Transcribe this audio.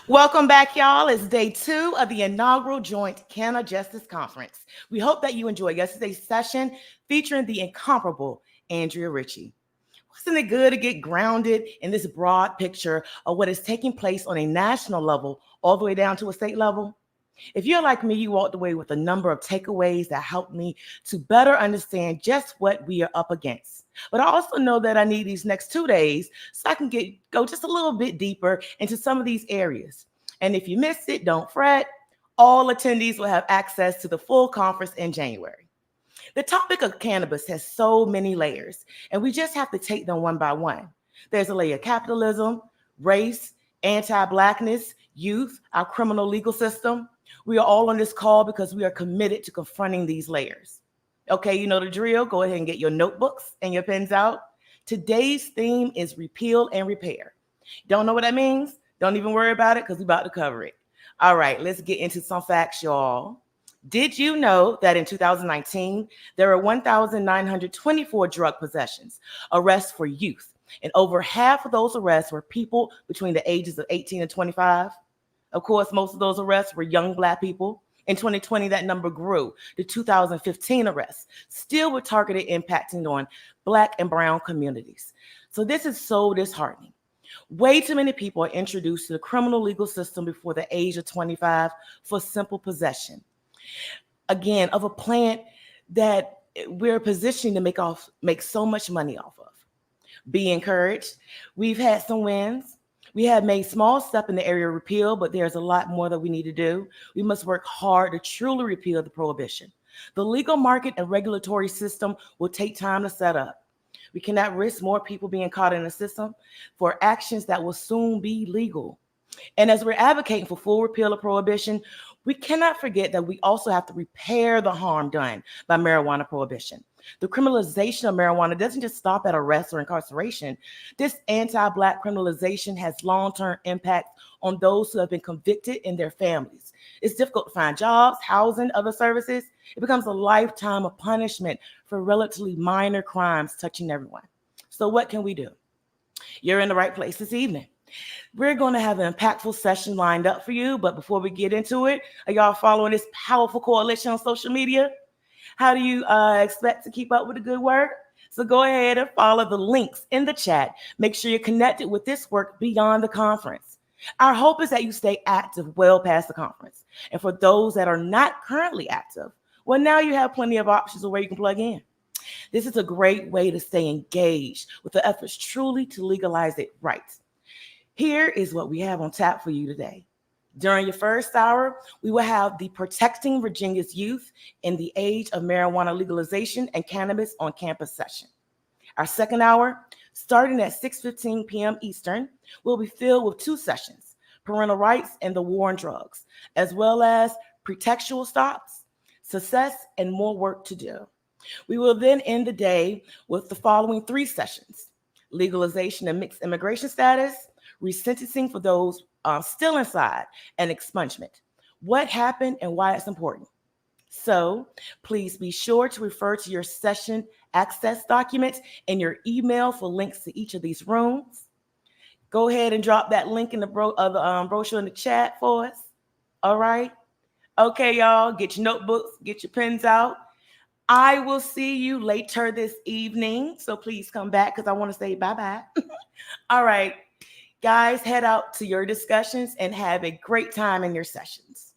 Welcome back, y'all. It's day 2 of the inaugural joint CannaJustice Conference. We hope that you enjoyed yesterday's session featuring the incomparable Andrea Ritchie. Wasn't it good to get grounded in this broad picture of what is taking place on a national level all the way down to a state level? If you're like me, you walked away with a number of takeaways that helped me to better understand just what we are up against. But I also know that I need these next 2 days so I can go just a little bit deeper into some of these areas. And if you missed it, don't fret. All attendees will have access to the full conference in January. The topic of cannabis has so many layers, and we just have to take them one by one. There's a layer of capitalism, race, anti-Blackness, youth, our criminal legal system. We are all on this call because we are committed to confronting these layers. Okay, you know the drill. Go ahead and get your notebooks and your pens out. Today's theme is repeal and repair. Don't know what that means? Don't even worry about it because we're about to cover it. All right, let's get into some facts, y'all. Did you know that in 2019, there were 1,924 drug possessions, arrests for youth, and over half of those arrests were people between the ages of 18 and 25? Of course, most of those arrests were young Black people. In 2020, that number grew to 2015 arrests, still with targeted impacting on Black and brown communities. So this is so disheartening. Way too many people are introduced to the criminal legal system before the age of 25 for simple possession. Again, of a plant that we're positioning to make so much money off of. Be encouraged. We've had some wins. We have made small steps in the area of repeal, but there's a lot more that we need to do. We must work hard to truly repeal the prohibition. The legal market and regulatory system will take time to set up. We cannot risk more people being caught in the system for actions that will soon be legal. And as we're advocating for full repeal of prohibition, we cannot forget that we also have to repair the harm done by marijuana prohibition. The criminalization of marijuana doesn't just stop at arrest or incarceration. This anti-Black criminalization has long-term impacts on those who have been convicted and their families. It's difficult to find jobs, housing, other services. It becomes a lifetime of punishment for relatively minor crimes touching everyone. So what can we do? You're in the right place this evening. We're going to have an impactful session lined up for you, but before we get into it, are y'all following this powerful coalition on social media? How do you expect to keep up with the good work? So go ahead and follow the links in the chat. Make sure you're connected with this work beyond the conference. Our hope is that you stay active well past the conference. And for those that are not currently active, well, now you have plenty of options of where you can plug in. This is a great way to stay engaged with the efforts truly to legalize it right. Here is what we have on tap for you today. During your first hour, we will have the Protecting Virginia's Youth in the Age of Marijuana Legalization and Cannabis on Campus session. Our second hour, starting at 6:15 p.m. Eastern, will be filled with 2 sessions, Parental Rights and the War on Drugs, as well as Pretextual Stops, Success, and More Work to Do. We will then end the day with the following 3 sessions: Legalization and Mixed Immigration Status, Resentencing for those still inside, and expungement. What happened and why it's important. So please be sure to refer to your session access documents in your email for links to each of these rooms. Go ahead and drop that link in the brochure in the chat for us. All right. Okay, y'all, get your notebooks, get your pens out. I will see you later this evening. So please come back because I want to say bye-bye. All right. Guys, head out to your discussions and have a great time in your sessions.